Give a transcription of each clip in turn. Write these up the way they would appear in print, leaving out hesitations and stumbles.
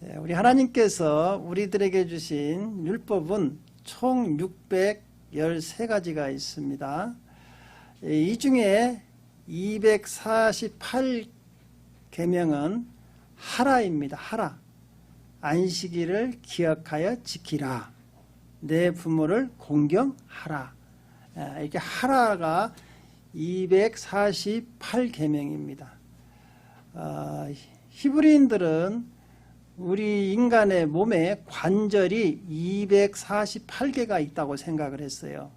우리 하나님께서 우리들에게 주신 율법은 총 613가지가 있습니다. 이 중에 248계명은 하라입니다. 하라. 안식일을 기억하여 지키라. 내 부모를 공경하라. 이렇게 하라가 248계명입니다. 히브리인들은 우리 인간의 몸에 관절이 248개가 있다고 생각을 했어요.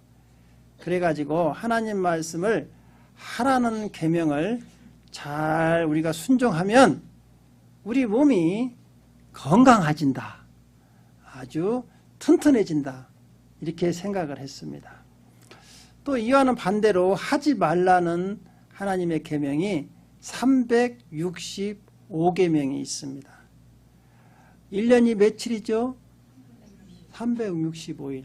그래가지고 하나님 말씀을 하라는 계명을 잘 우리가 순종하면 우리 몸이 건강해진다. 아주 튼튼해진다. 이렇게 생각을 했습니다. 또 이와는 반대로 하지 말라는 하나님의 계명이 365계명이 있습니다. 1년이 며칠이죠? 365일.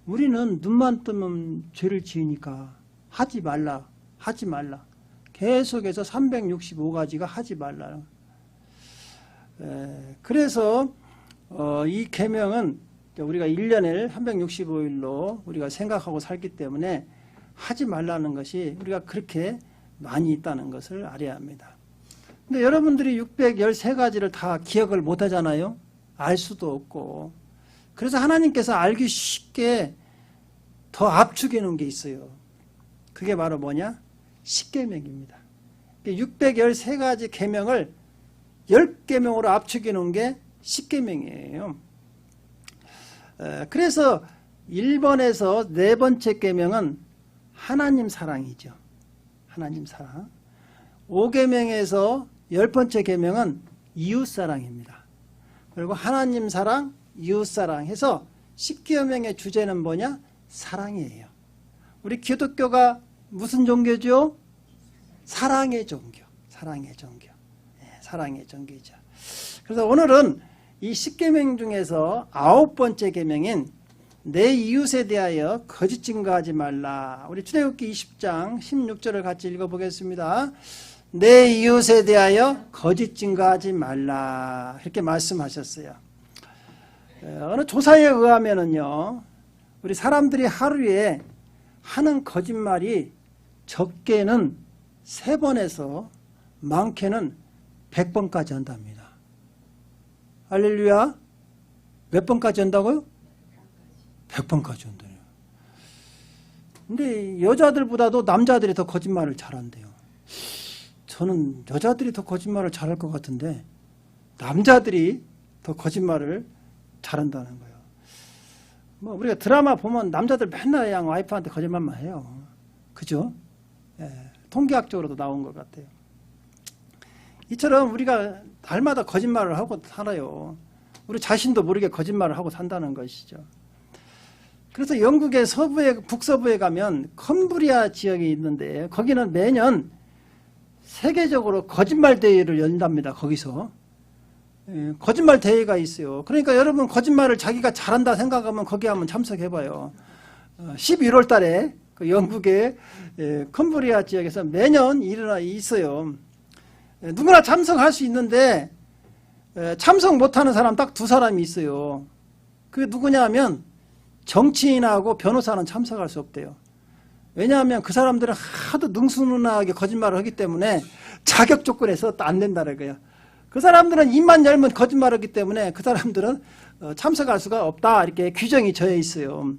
우리는 눈만 뜨면 죄를 지으니까 하지 말라. 계속해서 365가지가 하지 말라. 그래서 이 계명은 우리가 1년을 365일로 우리가 생각하고 살기 때문에 하지 말라는 것이 우리가 그렇게 많이 있다는 것을 알아야 합니다. 근데 여러분들이 613가지를 다 기억을 못 하잖아요. 알 수도 없고. 그래서 하나님께서 알기 쉽게 더 압축해 놓은 게 있어요. 그게 바로 뭐냐? 십계명입니다. 613가지 계명을 10계명으로 압축해 놓은 게 십계명이에요. 그래서 1번에서 네 번째 계명은 하나님 사랑이죠. 하나님 사랑. 5계명에서 10번째 계명은 이웃사랑입니다. 그리고 하나님 사랑, 이웃사랑 해서 10계명의 주제는 뭐냐? 사랑이에요. 우리 기독교가 무슨 종교죠? 사랑의 종교. 사랑의 종교. 사랑의 종교죠. 그래서 오늘은 이 10계명 중에서 9번째 계명인 내 이웃에 대하여 거짓 증거하지 말라. 우리 출애굽기 20장 16절을 같이 읽어보겠습니다. 내 이웃에 대하여 거짓 증거하지 말라. 이렇게 말씀하셨어요. 어느 조사에 의하면은요, 우리 사람들이 하루에 하는 거짓말이 적게는 3번에서 많게는 100번까지 한답니다. 할렐루야. 몇 번까지 한다고요? 100번까지 한대요. 근데 여자들보다도 남자들이 더 거짓말을 잘한대요. 저는 여자들이 더 거짓말을 잘할 것 같은데 남자들이 더 거짓말을 잘한다는 거예요. 뭐 우리가 드라마 보면 남자들 맨날 그냥 와이프한테 거짓말만 해요. 그죠? 통계학적으로도 나온 것 같아요. 이처럼 우리가 날마다 거짓말을 하고 살아요. 우리 자신도 모르게 거짓말을 하고 산다는 것이죠. 그래서 영국의 북서부에 가면 컴브리아 지역이 있는데 거기는 매년 세계적으로 거짓말 대회를 연답니다. 거기서. 거짓말 대회가 있어요. 그러니까 여러분 거짓말을 자기가 잘한다 생각하면 거기 한번 참석해봐요. 11월 달에 그 영국의 컴브리아 지역에서 매년 있어요. 누구나 참석할 수 있는데 참석 못하는 사람 딱 2사람이 있어요. 그게 누구냐 하면 정치인하고 변호사는 참석할 수 없대요. 왜냐하면 그 사람들은 하도 능수능란하게 거짓말을 하기 때문에 자격 조건에서 안 된다는 거예요. 그 사람들은 입만 열면 거짓말을 하기 때문에 그 사람들은 참석할 수가 없다. 이렇게 규정이 정해 있어요.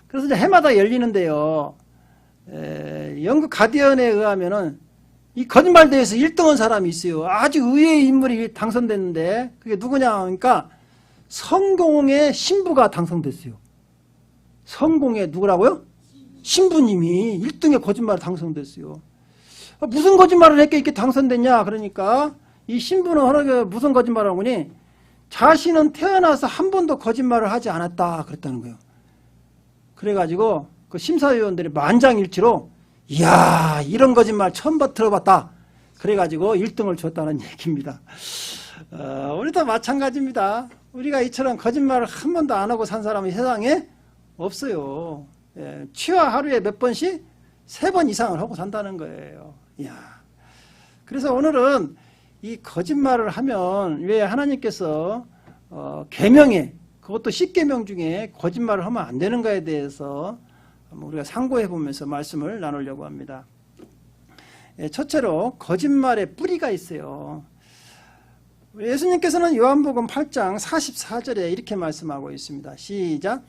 그래서 이제 해마다 열리는데요. 영국 가디언에 의하면은 이 거짓말 대회에서 1등한 사람이 있어요. 아주 의외의 인물이 당선됐는데 그게 누구냐 하니까 성공의 신부가 당선됐어요. 성공의 누구라고요? 신부님이 1등의 거짓말을 당선됐어요. 무슨 거짓말을 했게 이렇게 당선됐냐? 그러니까 이 신부는 허락에 무슨 거짓말을 하더니 자신은 태어나서 한 번도 거짓말을 하지 않았다 그랬다는 거예요. 그래가지고 그 심사위원들이 만장일치로 이야 이런 거짓말 처음 들어봤다. 그래가지고 1등을 줬다는 얘기입니다. 우리도 마찬가지입니다. 우리가 이처럼 거짓말을 한 번도 안 하고 산 사람이 세상에 없어요. 취하 하루에 몇 번씩 3번 이상을 하고 산다는 거예요. 이야. 그래서 오늘은 이 거짓말을 하면 왜 하나님께서 계명에, 그것도 10계명 중에 거짓말을 하면 안 되는가에 대해서 우리가 상고해 보면서 말씀을 나누려고 합니다. 첫째로 거짓말의 뿌리가 있어요. 예수님께서는 요한복음 8장 44절에 이렇게 말씀하고 있습니다. 시작.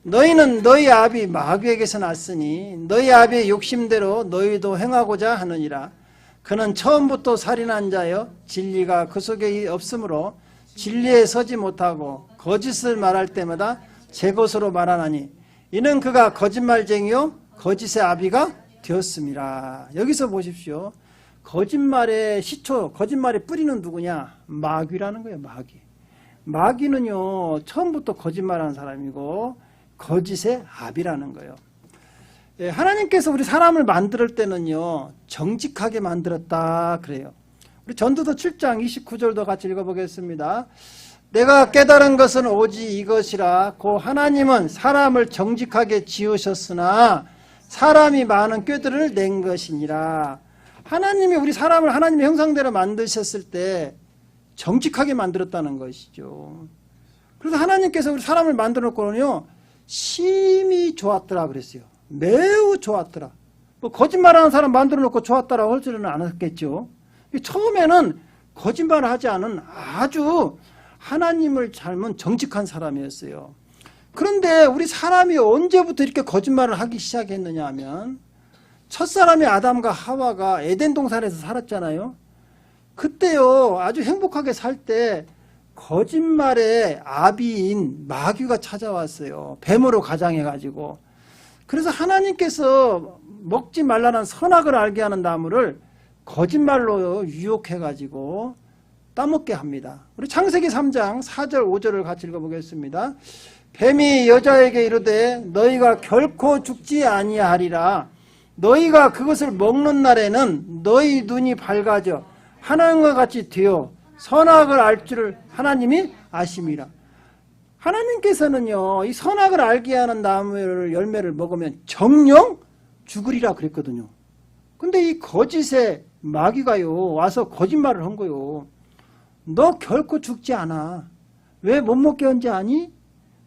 너희는 너희 아비 마귀에게서 났으니 너희 아비의 욕심대로 너희도 행하고자 하느니라. 그는 처음부터 살인한 자여 진리가 그 속에 없으므로 진리에 서지 못하고 거짓을 말할 때마다 제 것으로 말하나니 이는 그가 거짓말쟁이요 거짓의 아비가 되었습니다. 여기서 보십시오. 거짓말의 시초, 거짓말의 뿌리는 누구냐? 마귀라는 거예요. 마귀는요 처음부터 거짓말하는 사람이고 거짓의 아비라는 거예요. 하나님께서 우리 사람을 만들 때는요 정직하게 만들었다 그래요. 우리 전도서 7장 29절도 같이 읽어보겠습니다. 내가 깨달은 것은 오직 이것이라. 고 하나님은 사람을 정직하게 지으셨으나 사람이 많은 꾀들을 낸 것이니라. 하나님이 우리 사람을 하나님의 형상대로 만드셨을 때 정직하게 만들었다는 것이죠. 그래서 하나님께서 우리 사람을 만들어 놓고는요 심히 좋았더라 그랬어요. 매우 좋았더라. 뭐 거짓말하는 사람 만들어 놓고 좋았다라고 할 줄은 않았겠죠. 처음에는 거짓말을 하지 않은 아주 하나님을 닮은 정직한 사람이었어요. 그런데 우리 사람이 언제부터 이렇게 거짓말을 하기 시작했느냐 하면 첫사람이 아담과 하와가 에덴 동산에서 살았잖아요. 그때요 아주 행복하게 살 때 거짓말의 아비인 마귀가 찾아왔어요. 뱀으로 가장해가지고. 그래서 하나님께서 먹지 말라는 선악을 알게 하는 나무를 거짓말로 유혹해가지고 따먹게 합니다. 우리 창세기 3장 4절 5절을 같이 읽어보겠습니다. 뱀이 여자에게 이르되 너희가 결코 죽지 아니하리라. 너희가 그것을 먹는 날에는 너희 눈이 밝아져 하나님과 같이 되어 선악을 알 줄을 하나님이 아심이라. 하나님께서는요 이 선악을 알게 하는 나무의 열매를 먹으면 정령 죽으리라 그랬거든요. 근데 이 거짓의 마귀가요 와서 거짓말을 한 거요. 너 결코 죽지 않아. 왜 못 먹게 한지 아니?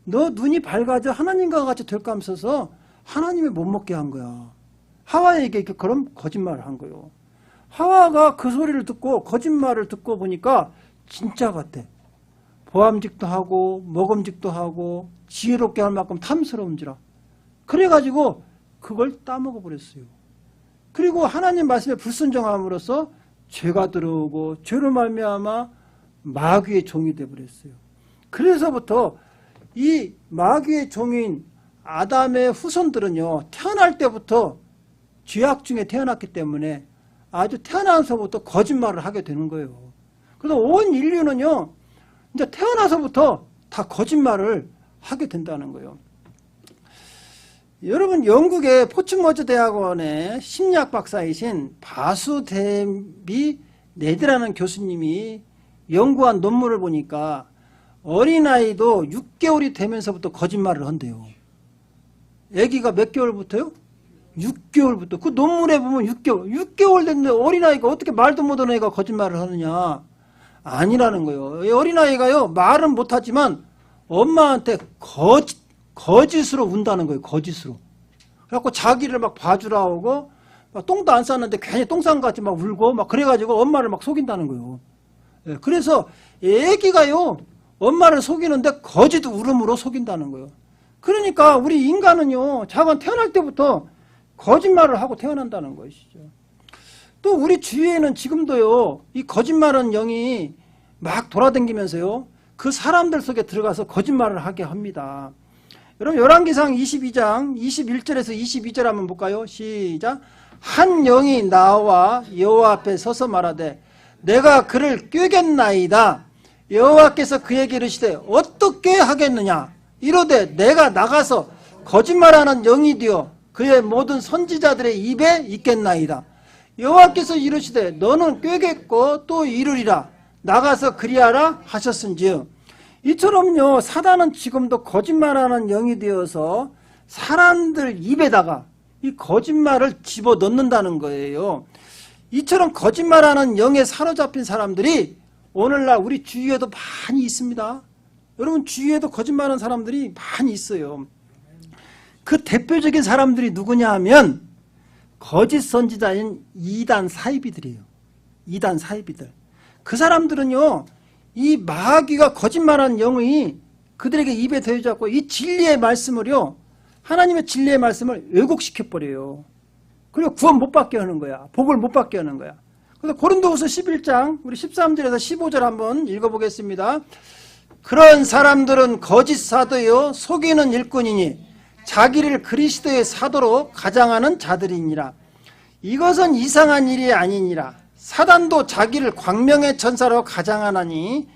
너 눈이 밝아져 하나님과 같이 될까 하면서 하나님이 못 먹게 한 거야. 하와에게 그럼 거짓말을 한 거예요. 하와가 그 소리를 듣고 거짓말을 듣고 보니까 진짜 같아. 보암직도 하고 먹음직도 하고 지혜롭게 할 만큼 탐스러운지라. 그래가지고 그걸 따먹어 버렸어요. 그리고 하나님 말씀에 불순종함으로써 죄가 들어오고 죄로 말미암아 마귀의 종이 되어버렸어요. 그래서부터 이 마귀의 종인 아담의 후손들은요 태어날 때부터 죄악 중에 태어났기 때문에 아주 태어나서부터 거짓말을 하게 되는 거예요. 그래서 온 인류는요 이제 태어나서부터 다 거짓말을 하게 된다는 거예요. 여러분 영국의 포츠머즈 대학원의 심리학 박사이신 바수데비 네드라는 교수님이 연구한 논문을 보니까 어린아이도 6개월이 되면서부터 거짓말을 한대요. 아기가 몇 개월부터요? 6개월부터. 그 논문에 보면 6개월 됐는데 어린아이가 어떻게 말도 못하는 애가 거짓말을 하느냐. 아니라는 거예요. 어린아이가요 말은 못하지만 엄마한테 거짓으로 운다는 거예요. 거짓으로. 그래갖고 자기를 막 봐주라 하고 막 똥도 안 쌌는데 괜히 똥 싼 것 같이 막 울고 막 그래가지고 엄마를 막 속인다는 거예요. 그래서 애기가요 엄마를 속이는데 거짓 울음으로 속인다는 거예요. 그러니까 우리 인간은요 자관 태어날 때부터 거짓말을 하고 태어난다는 것이죠. 또 우리 주위에는 지금도요 이 거짓말은 영이 막 돌아다니면서요 그 사람들 속에 들어가서 거짓말을 하게 합니다. 여러분 열왕기상 22장 21절에서 22절 한번 볼까요? 시작. 한 영이 나와 여호와 앞에 서서 말하되 내가 그를 꾀겠나이다. 여호와께서 그에게 이르시되 어떻게 하겠느냐. 이르되 내가 나가서 거짓말하는 영이 되어 그의 모든 선지자들의 입에 있겠나이다. 여호와께서 이르시되 너는 꾀겠고 또 이르리라. 나가서 그리하라 하셨은지요. 이처럼요 사단은 지금도 거짓말하는 영이 되어서 사람들 입에다가 이 거짓말을 집어넣는다는 거예요. 이처럼 거짓말하는 영에 사로잡힌 사람들이 오늘날 우리 주위에도 많이 있습니다. 여러분 주위에도 거짓말하는 사람들이 많이 있어요. 그 대표적인 사람들이 누구냐 하면 거짓 선지자인 이단 사이비들이에요. 이단 사이비들. 그 사람들은요, 이 마귀가 거짓말하는 영이 그들에게 입에 대어잡고 이 진리의 말씀을요, 하나님의 진리의 말씀을 왜곡시켜버려요. 그리고 구원 못 받게 하는 거야. 복을 못 받게 하는 거야. 그래서 고린도후서 11장 우리 13절에서 15절 한번 읽어보겠습니다. 그런 사람들은 거짓 사도요 속이는 일꾼이니 자기를 그리스도의 사도로 가장하는 자들이니라. 이것은 이상한 일이 아니니라. 사단도 자기를 광명의 천사로 가장하나니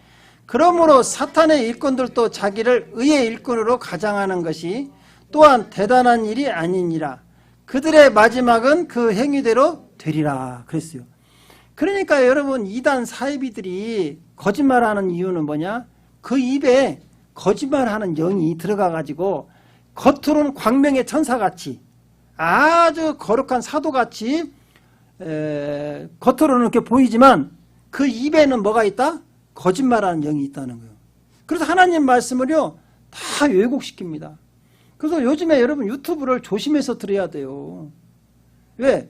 그러므로 사탄의 일꾼들도 자기를 의의 일꾼으로 가장하는 것이 또한 대단한 일이 아니니라. 그들의 마지막은 그 행위대로 되리라 그랬어요. 그러니까 여러분 이단 사이비들이 거짓말하는 이유는 뭐냐? 그 입에 거짓말하는 영이 들어가가지고 겉으로는 광명의 천사같이 아주 거룩한 사도같이 겉으로는 이렇게 보이지만 그 입에는 뭐가 있다? 거짓말하는 영이 있다는 거예요. 그래서 하나님 말씀을요 다 왜곡시킵니다. 그래서 요즘에 여러분 유튜브를 조심해서 들어야 돼요. 왜?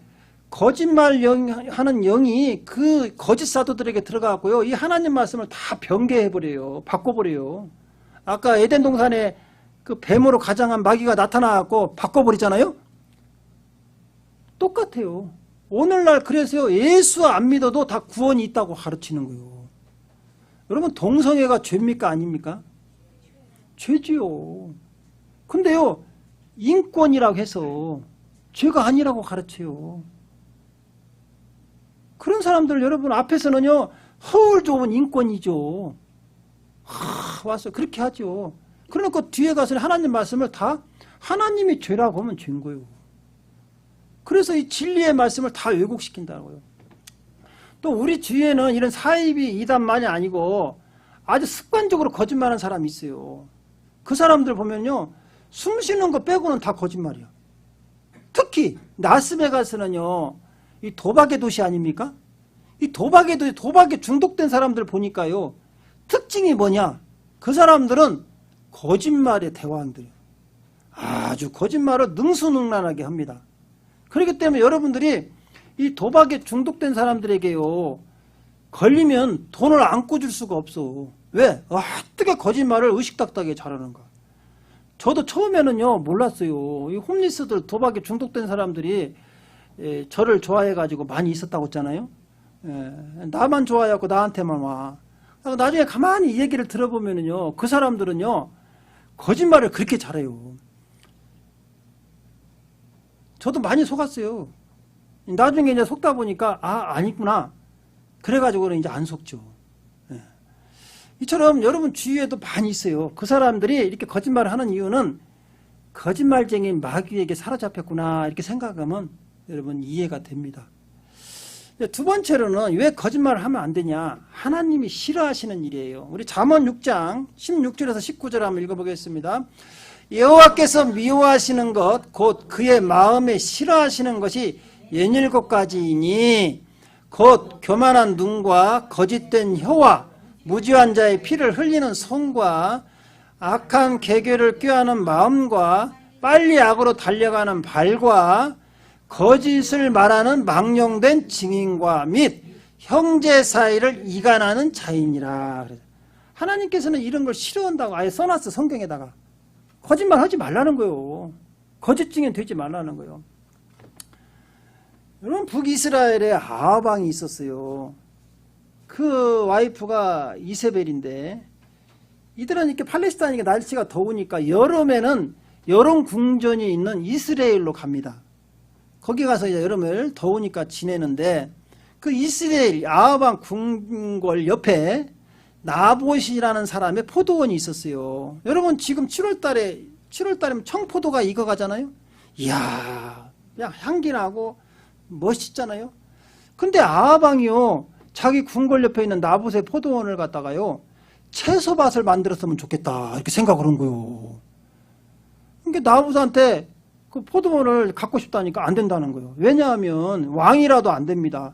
거짓말 하는 영이 그 거짓 사도들에게 들어가고요. 이 하나님 말씀을 다 변개해버려요. 바꿔버려요. 아까 에덴 동산에 그 뱀으로 가장한 마귀가 나타나고 바꿔버리잖아요. 똑같아요. 오늘날 그래서요. 예수 안 믿어도 다 구원이 있다고 가르치는 거예요. 여러분 동성애가 죄입니까 아닙니까? 죄지요. 근데요. 인권이라고 해서 죄가 아니라고 가르쳐요. 그런 사람들 여러분 앞에서는요. 허울 좋은 인권이죠. 와서 그렇게 하죠. 그러니까 뒤에 가서 하나님 말씀을 다 하나님이 죄라고 하면 죄인 거예요. 그래서 이 진리의 말씀을 다 왜곡시킨다고요. 또 우리 주위에는 이런 사이비 이단만이 아니고 아주 습관적으로 거짓말하는 사람이 있어요. 그 사람들 보면요. 숨 쉬는 거 빼고는 다 거짓말이야. 특히 라스베가스는요. 이 도박의 도시 아닙니까? 이 도박에 중독된 사람들 보니까요. 특징이 뭐냐? 그 사람들은 거짓말의 대왕들이에요. 아주 거짓말을 능수능란하게 합니다. 그렇기 때문에 여러분들이 이 도박에 중독된 사람들에게요. 걸리면 돈을 안 꿔줄 수가 없어. 왜? 어떻게 거짓말을 의식닥닥하게 잘하는가. 저도 처음에는요. 몰랐어요. 이 홈리스들 도박에 중독된 사람들이 저를 좋아해가지고 많이 있었다고 했잖아요. 나만 좋아해갖고 나한테만 와. 나중에 가만히 이 얘기를 들어보면은요. 그 사람들은요. 거짓말을 그렇게 잘해요. 저도 많이 속았어요. 나중에 이제 속다 보니까 아니구나. 그래가지고는 이제 안 속죠. 이처럼 여러분 주위에도 많이 있어요. 그 사람들이 이렇게 거짓말을 하는 이유는 거짓말쟁인 마귀에게 사로잡혔구나 이렇게 생각하면 여러분 이해가 됩니다. 두 번째로는 왜 거짓말을 하면 안 되냐. 하나님이 싫어하시는 일이에요. 우리 잠언 6장 16절에서 19절 한번 읽어보겠습니다. 여호와께서 미워하시는 것 곧 그의 마음에 싫어하시는 것이 17가지이니 곧 교만한 눈과 거짓된 혀와 무지한 자의 피를 흘리는 손과 악한 계교를 꾀하는 마음과 빨리 악으로 달려가는 발과 거짓을 말하는 망령된 증인과 및 형제 사이를 이간하는 자이니라. 하나님께서는 이런 걸 싫어한다고 아예 써놨어. 성경에다가. 거짓말 하지 말라는 거예요. 거짓 증인 되지 말라는 거예요. 여러분 북이스라엘에 아합 왕이 있었어요. 그 와이프가 이세벨인데 이들은 이렇게 팔레스타인이 날씨가 더우니까 여름에는 여름 궁전이 있는 이스라엘로 갑니다. 거기 가서 이제 여름을 더우니까 지내는데 그 이스라엘 아합 왕 궁궐 옆에 나봇이라는 사람의 포도원이 있었어요. 여러분 지금 7월달이면 청포도가 익어가잖아요. 이야 그냥 향기 나고 멋있잖아요. 근데 아합 왕이요 자기 궁궐 옆에 있는 나봇의 포도원을 갖다가요 채소밭을 만들었으면 좋겠다 이렇게 생각을 한 거예요. 그러니까 나봇한테 그 포도원을 갖고 싶다니까 안 된다는 거예요. 왜냐하면 왕이라도 안 됩니다.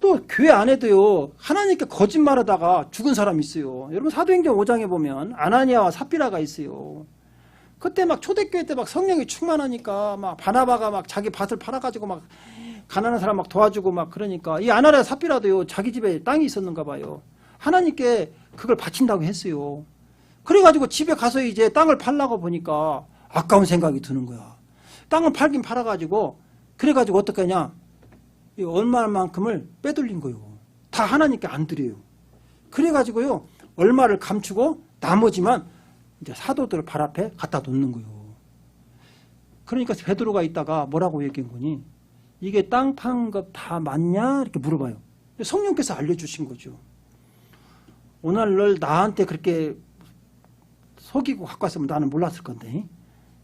또 교회 안에도요, 하나님께 거짓말하다가 죽은 사람이 있어요. 여러분 사도행전 5장에 보면 아나니아와 삽비라가 있어요. 그때 막 초대교회 때 막 성령이 충만하니까 막 바나바가 막 자기 밭을 팔아가지고 막 가난한 사람 막 도와주고 막 그러니까 이 아나니아 삽비라도요, 자기 집에 땅이 있었는가 봐요. 하나님께 그걸 바친다고 했어요. 그래가지고 집에 가서 이제 땅을 팔라고 보니까 아까운 생각이 드는 거야. 땅을 팔긴 팔아가지고 그래가지고 어떻게 하냐, 얼마만큼을 빼돌린 거예요. 다 하나님께 안 드려요. 그래가지고요, 얼마를 감추고 나머지만 이제 사도들 발 앞에 갖다 놓는 거예요. 그러니까 베드로가 있다가 뭐라고 얘기한 거니? 이게 땅 판 것 다 맞냐? 이렇게 물어봐요. 성령께서 알려주신 거죠. 오늘날 나한테 그렇게 속이고 갖고 왔으면 나는 몰랐을 건데,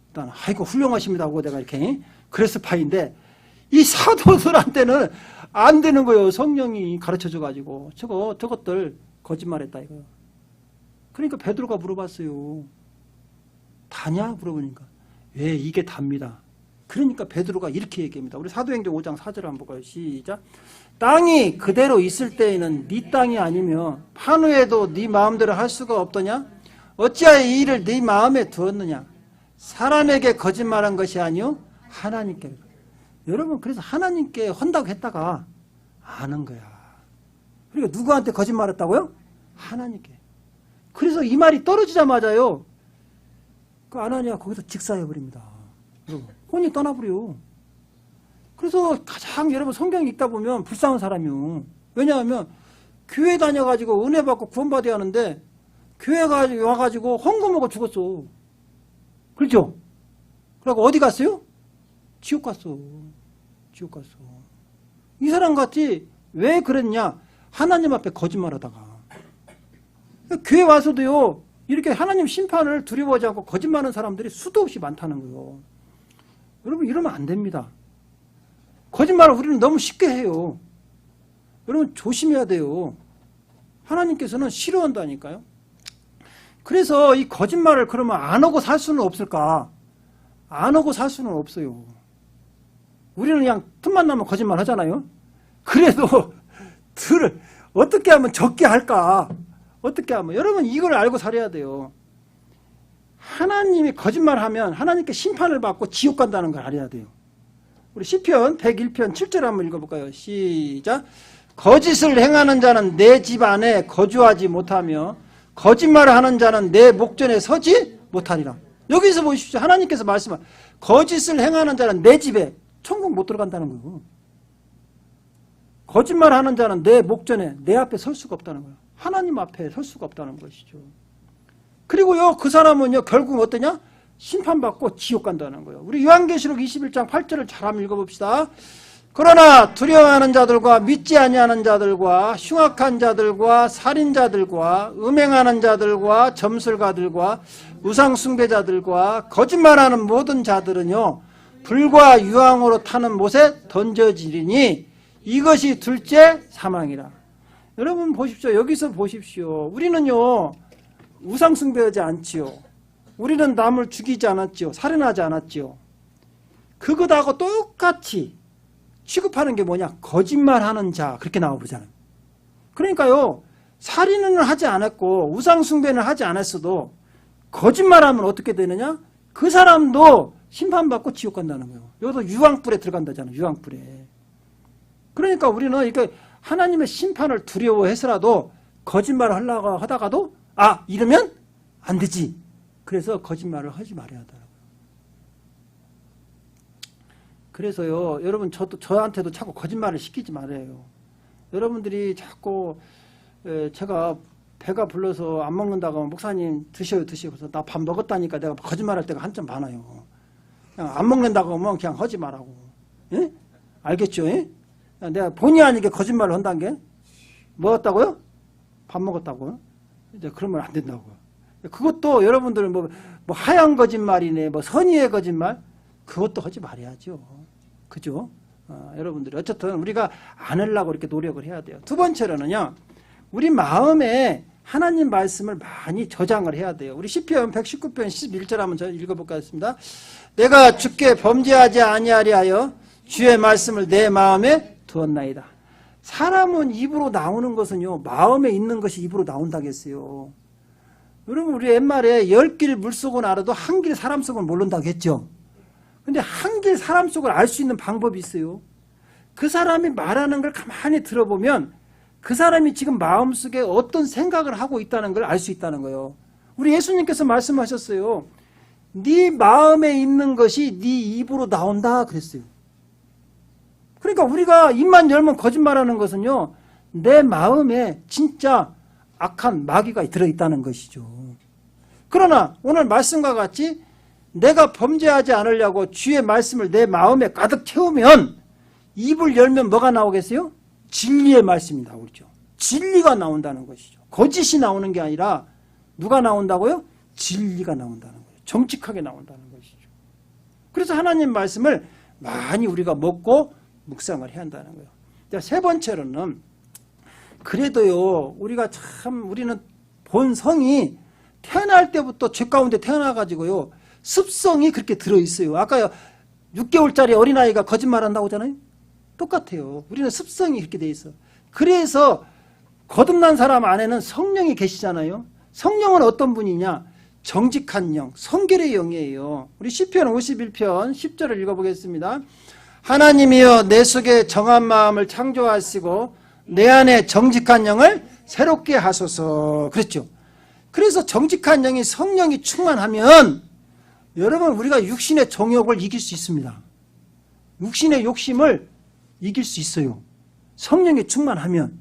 일단 아이고 훌륭하십니다 하고 내가 이렇게 그랬을 파인데, 이 사도들한테는 안 되는 거예요. 성령이 가르쳐줘 가지고 저것들 거짓말했다 이거요. 그러니까 베드로가 물어봤어요. 다냐? 물어보니까 예, 이게 답니다. 그러니까 베드로가 이렇게 얘기합니다. 우리 사도행전 5장 4절 한번 볼까요? 시작. 땅이 그대로 있을 때에는 네 땅이 아니며 판후에도 네 마음대로 할 수가 없더냐? 어찌하여 이 일을 네 마음에 두었느냐? 사람에게 거짓말한 것이 아니요 하나님께. 여러분, 그래서 하나님께 헌다고 했다가 아는 거야. 그러니까 누구한테 거짓말했다고요? 하나님께. 그래서 이 말이 떨어지자마자요, 그 아나니아 거기서 직사해버립니다. 여러분, 혼이 떠나버려. 그래서 가장 여러분 성경 읽다 보면 불쌍한 사람이요. 왜냐하면 교회 다녀가지고 은혜 받고 구원받아야 하는데 교회 와가지고 헌금 먹어 죽었어. 그렇죠? 그리고 어디 갔어요? 지옥 갔어. 지옥 갔어. 이 사람 같이 왜 그랬냐? 하나님 앞에 거짓말하다가. 교회 와서도요, 이렇게 하나님 심판을 두려워하지 않고 거짓말하는 사람들이 수도 없이 많다는 거예요. 여러분, 이러면 안 됩니다. 거짓말을 우리는 너무 쉽게 해요. 여러분, 조심해야 돼요. 하나님께서는 싫어한다니까요. 그래서 이 거짓말을 그러면 안 하고 살 수는 없을까? 안 하고 살 수는 없어요. 우리는 그냥 틈만 나면 거짓말 하잖아요. 그래도 어떻게 하면 적게 할까? 어떻게 하면. 여러분, 이걸 알고 살아야 돼요. 하나님이 거짓말하면 하나님께 심판을 받고 지옥 간다는 걸 알아야 돼요. 우리 시편 101편 7절 한번 읽어볼까요? 시작. 거짓을 행하는 자는 내 집 안에 거주하지 못하며 거짓말을 하는 자는 내 목전에 서지 못하리라. 여기서 보십시오. 하나님께서 말씀하 거짓을 행하는 자는 내 집에 천국 못 들어간다는 거예요. 거짓말하는 자는 내 목전에 내 앞에 설 수가 없다는 거예요. 하나님 앞에 설 수가 없다는 것이죠. 그리고요, 그 사람은요, 결국 어떠냐? 심판받고 지옥 간다는 거예요. 우리 요한계시록 21장 8절을 잘 한번 읽어봅시다. 그러나 두려워하는 자들과 믿지 아니하는 자들과 흉악한 자들과 살인자들과 음행하는 자들과 점술가들과 우상숭배자들과 거짓말하는 모든 자들은요, 불과 유황으로 타는 못에 던져지리니 이것이 둘째 사망이라. 여러분 보십시오. 여기서 보십시오. 우리는요, 우상숭배하지 않지요. 우리는 남을 죽이지 않았지요. 살인하지 않았지요. 그것하고 똑같이 취급하는 게 뭐냐? 거짓말하는 자, 그렇게 나와보잖아요. 그러니까요, 살인은 하지 않았고 우상숭배는 하지 않았어도 거짓말하면 어떻게 되느냐? 그 사람도 심판받고 지옥 간다는 거예요. 여기도 유황불에 들어간다잖아요. 유황불에. 그러니까 우리는 이게 하나님의 심판을 두려워해서라도 거짓말을 하려고 하다가도 이러면 안 되지. 그래서 거짓말을 하지 말아야 하더라고요. 그래서요, 여러분, 저한테도 자꾸 거짓말을 시키지 말아요. 여러분들이 자꾸, 제가 배가 불러서 안 먹는다고 하면, 목사님 드셔요. 그래서 나 밥 먹었다니까 내가 거짓말 할 때가 한참 많아요. 그냥 안 먹는다고 하면 그냥 하지 말라고. 예? 알겠죠? 예? 내가 본의 아니게 거짓말을 한다는 게, 먹었다고요? 밥 먹었다고요? 이제 그러면 안 된다고요. 그것도 여러분들은 뭐 하얀 거짓말이네, 뭐 선의의 거짓말, 그것도 하지 말아야죠. 그죠? 여러분들이 어쨌든 우리가 안 하려고 이렇게 노력을 해야 돼요. 두 번째로는요, 우리 마음에 하나님 말씀을 많이 저장을 해야 돼요. 우리 시편 119편 11절 한번 읽어볼까. 내가 주께 범죄하지 아니하리 하여 주의 말씀을 내 마음에 두었나이다. 사람은 입으로 나오는 것은요, 마음에 있는 것이 입으로 나온다겠어요. 여러분, 우리 옛말에 10길 물속은 알아도 한 길 사람 속은 모른다고 했죠. 근데 한 길 사람 속을 알 수 있는 방법이 있어요. 그 사람이 말하는 걸 가만히 들어보면 그 사람이 지금 마음속에 어떤 생각을 하고 있다는 걸 알 수 있다는 거예요. 우리 예수님께서 말씀하셨어요. 네 마음에 있는 것이 네 입으로 나온다 그랬어요. 그러니까 우리가 입만 열면 거짓말하는 것은요, 내 마음에 진짜 악한 마귀가 들어있다는 것이죠. 그러나 오늘 말씀과 같이 내가 범죄하지 않으려고 주의 말씀을 내 마음에 가득 채우면 입을 열면 뭐가 나오겠어요? 진리의 말씀이 나오죠. 진리가 나온다는 것이죠. 거짓이 나오는 게 아니라 누가 나온다고요? 진리가 나온다는 거예요. 정직하게 나온다는 것이죠. 그래서 하나님 말씀을 많이 우리가 먹고 묵상을 해야 한다는 거예요. 자, 세 번째로는 그래도요, 우리는 본성이 태어날 때부터 죄 가운데 태어나가지고요, 습성이 그렇게 들어있어요. 아까 6개월짜리 어린아이가 거짓말한다고 하잖아요. 똑같아요. 우리는 습성이 그렇게 돼 있어. 그래서 거듭난 사람 안에는 성령이 계시잖아요. 성령은 어떤 분이냐? 정직한 영, 성결의 영이에요. 우리 시편 51편 10절을 읽어보겠습니다. 하나님이여 내 속에 정한 마음을 창조하시고 내 안에 정직한 영을 새롭게 하소서. 그랬죠. 그래서 정직한 영이 성령이 충만하면 여러분 우리가 육신의 정욕을 이길 수 있습니다. 육신의 욕심을 이길 수 있어요. 성령이 충만하면.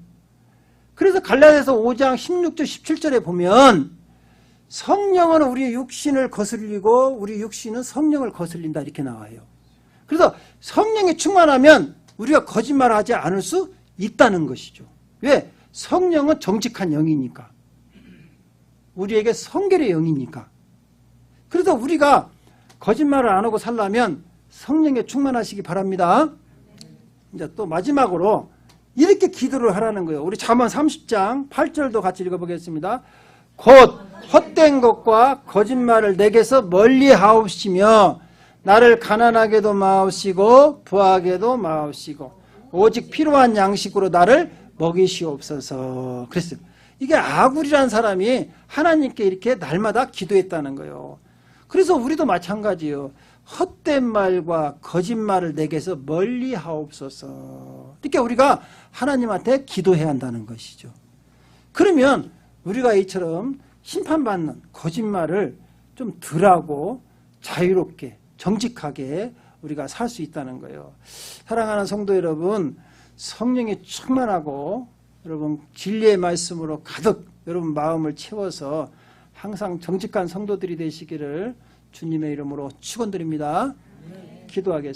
그래서 갈라디아서 5장 16절 17절에 보면 성령은 우리의 육신을 거슬리고 우리 육신은 성령을 거슬린다 이렇게 나와요. 그래서 성령이 충만하면 우리가 거짓말하지 않을 수 있다는 것이죠. 왜? 성령은 정직한 영이니까. 우리에게 성결의 영이니까. 그래서 우리가 거짓말을 안 하고 살려면 성령에 충만하시기 바랍니다. 이제 또 마지막으로 이렇게 기도를 하라는 거예요. 우리 잠언 30장 8절도 같이 읽어보겠습니다. 곧 헛된 것과 거짓말을 내게서 멀리 하옵시며 나를 가난하게도 마옵시고 부하게도 마옵시고 오직 필요한 양식으로 나를 먹이시옵소서. 그랬어요. 이게 아굴이라는 사람이 하나님께 이렇게 날마다 기도했다는 거예요. 그래서 우리도 마찬가지예요. 헛된 말과 거짓말을 내게서 멀리 하옵소서. 이렇게 우리가 하나님한테 기도해야 한다는 것이죠. 그러면 우리가 이처럼 심판받는 거짓말을 좀 덜하고 자유롭게 정직하게 우리가 살 수 있다는 거예요. 사랑하는 성도 여러분, 성령이 충만하고 여러분 진리의 말씀으로 가득 여러분 마음을 채워서 항상 정직한 성도들이 되시기를 주님의 이름으로 축원드립니다. 기도하겠습니다.